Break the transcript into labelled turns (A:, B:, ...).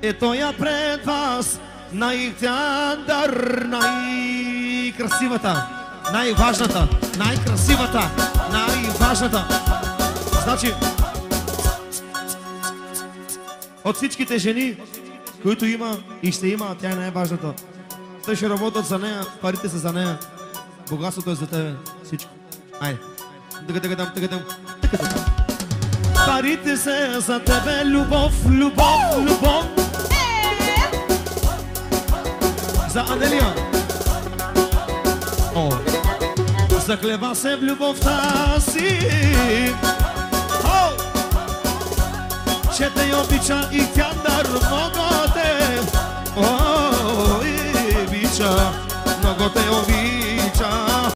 A: Ето я пред вас най-тяндър, най-красивата, най-важната, най-красивата, най-важната. Значи, от всичките жени, които има и ще има, тя е най-важната. Те ще работят за нея, парите са за нея. Богатството е за тебе. Всичко. Айде. Тъгадам. Парите са за тебе, любов, любов, любов. За Анелия. О, заклева се в любовта си. О, че те обича и тя много те. О, и обича, много те обича.